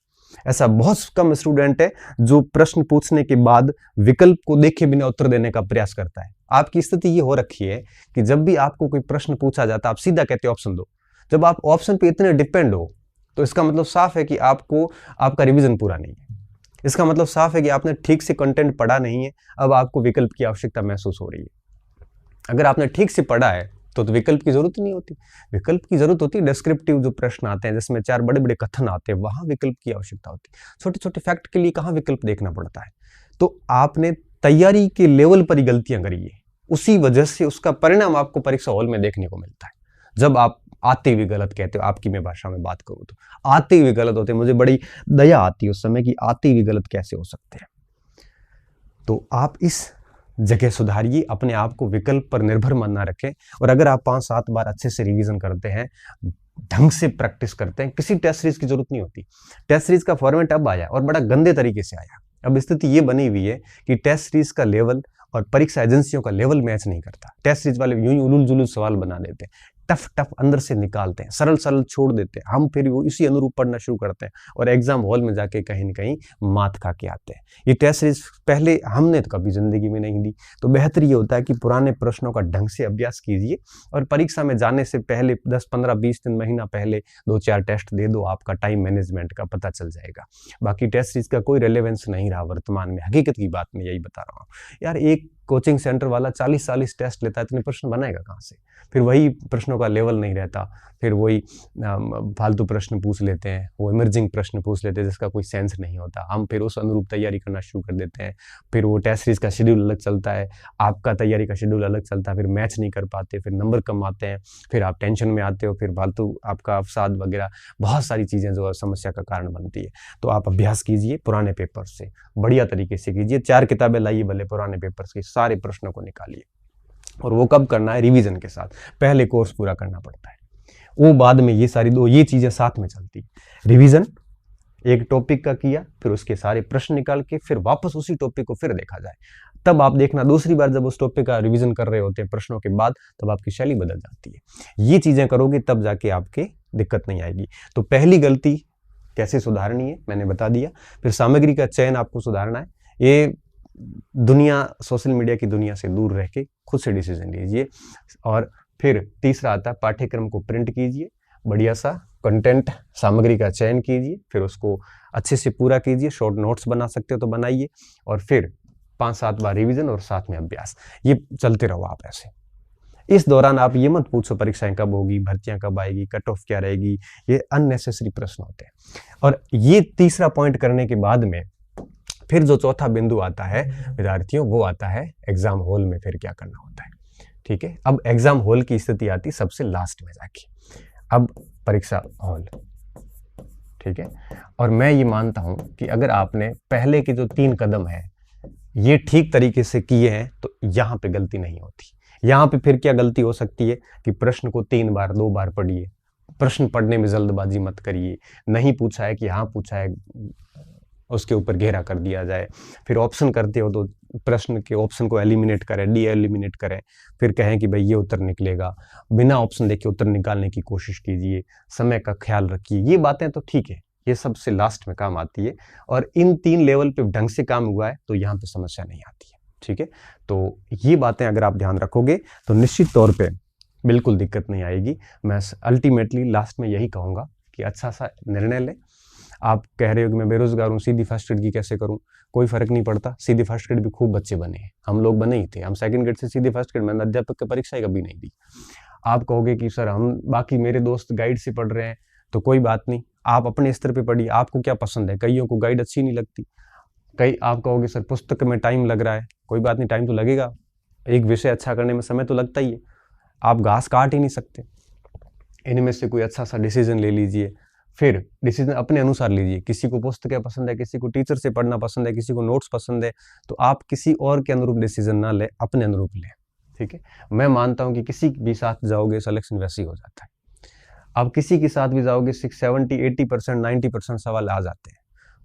ऐसा बहुत कम स्टूडेंट है जो प्रश्न पूछने के बाद विकल्प को देखे बिना उत्तर देने का प्रयास करता है। आपकी स्थिति ये हो रखी है कि जब भी आपको कोई प्रश्न पूछा जाता है आप सीधा कहते हो ऑप्शन दो। जब आप ऑप्शन पे इतने डिपेंड हो तो इसका मतलब साफ है कि आपका रिवीजन पूरा नहीं है। इसका मतलब साफ है कि आपने ठीक से कंटेंट पढ़ा नहीं है। अब आपको विकल्प की आवश्यकता महसूस हो रही है। अगर आपने ठीक से पढ़ा है तो विकल्प की जरूरत नहीं होती। विकल्प की जरूरत होती है डिस्क्रिप्टिव जो प्रश्न आते हैं जिसमें 4 बड़े बड़े कथन आते हैं, वहां विकल्प की आवश्यकता होती है। छोटे छोटे फैक्ट के लिए कहां विकल्प देखना पड़ता है? तो आपने तैयारी के लेवल पर ही गलतियां करी है, उसी वजह से उसका परिणाम आपको परीक्षा हॉल में देखने को मिलता है। जब आप आते हुए गलत कहते हो, आपकी मैं भाषा में बात करूं तो आते हुए गलत होते हैं, मुझे बड़ी दया आती है उस समय कि आते हुए गलत कैसे हो सकते हैं। तो आप इस जगह सुधारिए, अपने आप को विकल्प पर निर्भर मन ना रखें। और अगर आप 5-7 बार अच्छे से रिवीजन करते हैं, ढंग से प्रैक्टिस करते हैं, किसी टेस्ट सीरीज की जरूरत नहीं होती। टेस्ट सीरीज का फॉर्मेट अब आया और बड़ा गंदे तरीके से आया। अब स्थिति ये बनी हुई है कि टेस्ट सीरीज का लेवल और परीक्षा एजेंसियों का लेवल मैच नहीं करता। टेस्ट सीरीज वाले यूं ही उलूल जुलूल सवाल बना देते हैं, टफ अंदर से निकालते हैं, सरल सरल छोड़ देते हैं। हम फिर वो इसी अनुरूप पढ़ना शुरू करते हैं और एग्जाम हॉल में जाके कहीं न कहीं मात खा के आते हैं। ये टेस्ट सीरीज पहले हमने तो कभी जिंदगी में नहीं दी। तो बेहतर ये होता है कि पुराने प्रश्नों का ढंग से अभ्यास कीजिए और परीक्षा में जाने से पहले 10, 15, 20 दिन, महीना पहले 2-4 टेस्ट दे दो, आपका टाइम मैनेजमेंट का पता चल जाएगा। बाकी टेस्ट सीरीज का कोई रेलेवेंस नहीं रहा वर्तमान में। हकीकत की बात मैं यही बता रहा हूँ यार। एक कोचिंग सेंटर वाला 40-40 टेस्ट लेता है, इतने प्रश्न बनाएगा कहाँ से? फिर वही प्रश्नों का लेवल नहीं रहता, फिर वही फालतू प्रश्न पूछ लेते हैं, वो इमर्जिंग प्रश्न पूछ लेते हैं जिसका कोई सेंस नहीं होता। हम फिर उस अनुरूप तैयारी करना शुरू कर देते हैं। फिर वो टेस्ट सीरीज का शेड्यूल अलग चलता है, आपका तैयारी का शेड्यूल अलग चलता है, फिर मैच नहीं कर पाते, फिर नंबर कम आते हैं, फिर आप टेंशन में आते हो, फिर फालतू आपका अवसाद वगैरह बहुत सारी चीज़ें जो समस्या का कारण बनती है। तो आप अभ्यास कीजिए पुराने पेपर से, बढ़िया तरीके से कीजिए। 4 किताबें लाइए भले, पुराने पेपर के सारे प्रश्नों को निकालिए। और वो कब करना है? रिवीजन के साथ। पहले कोर्स पूरा करना पड़ता है, वो बाद में ये चीजें साथ में चलती है। रिवीजन एक टॉपिक का किया, फिर उसके सारे प्रश्न निकाल के फिर वापस उसी टॉपिक को फिर देखा जाए। तब आप देखना दूसरी बार जब उस टॉपिक का रिवीजन कर रहे होते हैं प्रश्नों के बाद, तब आपकी शैली बदल जाती है। ये चीजें करोगे तब जाके आपके दिक्कत नहीं आएगी। तो पहली गलती कैसे सुधारनी है मैंने बता दिया। फिर सामग्री का चयन आपको सुधारना है। ये दुनिया, सोशल मीडिया की दुनिया से दूर रह के खुद से डिसीजन लीजिए। और फिर तीसरा आता है पाठ्यक्रम को प्रिंट कीजिए, बढ़िया सा कंटेंट सामग्री का चयन कीजिए, फिर उसको अच्छे से पूरा कीजिए। शॉर्ट नोट्स बना सकते हो तो बनाइए, और फिर 5-7 बार रिवीजन और साथ में अभ्यास। ये चलते रहो आप ऐसे। इस दौरान आप ये मत पूछो परीक्षाएं कब होगी, भर्तियां कब आएगी, कट ऑफ क्या रहेगी, ये अननेसेसरी प्रश्न होते हैं। और ये तीसरा पॉइंट करने के बाद में फिर जो चौथा बिंदु आता है विद्यार्थियों, वो आता है एग्जाम हॉल में फिर क्या करना होता है। ठीक है, अब एग्जाम हॉल की स्थिति आती सबसे लास्ट में जाके। अब परीक्षा हॉल, ठीक है। और मैं ये मानता हूं कि अगर आपने पहले के जो 3 कदम है ये ठीक तरीके से किए हैं तो यहां पे गलती नहीं होती। यहां पे फिर क्या गलती हो सकती है कि प्रश्न को 3 बार 2 बार पढ़िए। प्रश्न पढ़ने में जल्दबाजी मत करिए। नहीं पूछा है कि हाँ पूछा है, उसके ऊपर घेरा कर दिया जाए। फिर ऑप्शन करते हो तो प्रश्न के ऑप्शन को एलिमिनेट करें, डी एलिमिनेट करें, फिर कहें कि भाई ये उत्तर निकलेगा, बिना ऑप्शन देखे उत्तर निकालने की कोशिश कीजिए, समय का ख्याल रखिए। ये बातें तो ठीक है, ये सबसे लास्ट में काम आती है, और इन 3 लेवल पे ढंग से काम हुआ है तो यहाँ पे समस्या नहीं आती है। ठीक है, तो ये बातें अगर आप ध्यान रखोगे तो निश्चित तौर पे बिल्कुल दिक्कत नहीं आएगी। मैं अल्टीमेटली लास्ट में यही कहूँगा कि अच्छा सा निर्णय लें। आप कह रहे हो कि मैं बेरोजगार हूँ, सीधी फर्स्ट ग्रेड की कैसे करूँ? कोई फर्क नहीं पड़ता, सीधी फर्स्ट ग्रेड भी खूब बच्चे बने हैं, हम लोग बने ही थे। हम सेकंड ग्रेड से सीधी फर्स्ट ग्रेड, मैंने अध्यापक की परीक्षा कभी नहीं दी। आप कहोगे कि सर हम बाकी मेरे दोस्त गाइड से पढ़ रहे हैं, तो कोई बात नहीं, आप अपने स्तर पे पढ़िए, आपको क्या पसंद है। कईयों को गाइड अच्छी नहीं लगती, कई आप कहोगे सर पुस्तक में टाइम लग रहा है, कोई बात नहीं, टाइम तो लगेगा, एक विषय अच्छा करने में समय तो लगता ही है, आप घास काट ही नहीं सकते। इनमें से कोई अच्छा सा डिसीजन ले लीजिए, फिर डिसीजन अपने अनुसार लीजिए। किसी को पुस्तकें पसंद है, किसी को टीचर से पढ़ना पसंद है, किसी को नोट्स पसंद है, तो आप किसी और के अनुरूप डिसीजन ना ले, अपने अनुरूप लें। ठीक है, मैं मानता हूं कि किसी भी साथ जाओगे सिलेक्शन वैसे ही हो जाता है। आप किसी के साथ भी जाओगे 70, 80%, 90% सवाल आ जाते हैं।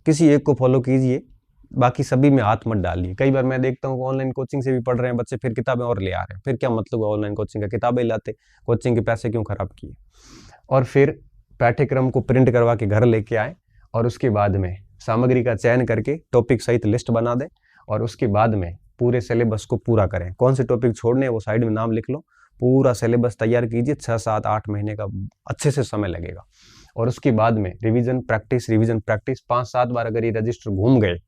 किसी एक को फॉलो कीजिए, बाकी सभी में हाथ मत डालिए। कई बार मैं देखता हूँ ऑनलाइन कोचिंग से भी पढ़ रहे हैं बच्चे, फिर किताबें और ले आ रहे हैं। फिर क्या मतलब है ऑनलाइन कोचिंग का? किताबें लाते, कोचिंग के पैसे क्यों खराब किए? और फिर पाठ्यक्रम को प्रिंट करवा के घर लेके आए, और उसके बाद में सामग्री का चयन करके टॉपिक सहित लिस्ट बना दें, और उसके बाद में पूरे सिलेबस को पूरा करें। कौन से टॉपिक छोड़ने हैं वो साइड में नाम लिख लो, पूरा सिलेबस तैयार कीजिए। 6, 7, 8 महीने का अच्छे से समय लगेगा। और उसके बाद में रिवीजन प्रैक्टिस 5-7 बार अगर ये रजिस्टर घूम गए,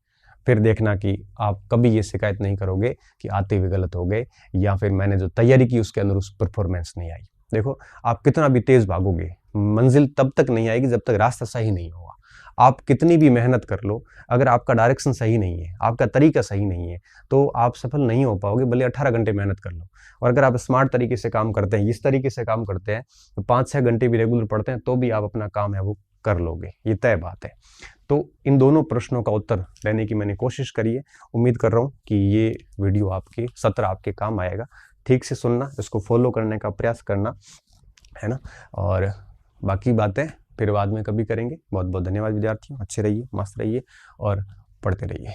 फिर देखना कि आप कभी ये शिकायत नहीं करोगे कि आते हुए गलत हो गए, या फिर मैंने जो तैयारी की उसके अनुरूप परफॉर्मेंस नहीं आई। देखो, आप कितना भी तेज भागोगे, मंजिल तब तक नहीं आएगी जब तक रास्ता सही नहीं होगा। आप कितनी भी मेहनत कर लो, अगर आपका डायरेक्शन सही नहीं है, आपका तरीका सही नहीं है, तो आप सफल नहीं हो पाओगे, भले 18 घंटे मेहनत कर लो। और अगर आप स्मार्ट तरीके से काम करते हैं, इस तरीके से काम करते हैं, तो 5-6 घंटे भी रेगुलर पढ़ते हैं, तो भी आप अपना काम है वो कर लोगे, ये तय बात है। तो इन दोनों प्रश्नों का उत्तर देने की मैंने कोशिश करी है। उम्मीद कर रहा हूँ कि ये वीडियो आपके सत्र आपके काम आएगा। ठीक से सुनना, इसको फॉलो करने का प्रयास करना, है ना। और बाकी बातें फिर बाद में कभी करेंगे। बहुत बहुत धन्यवाद विद्यार्थियों, अच्छे रहिए, मस्त रहिए और पढ़ते रहिए।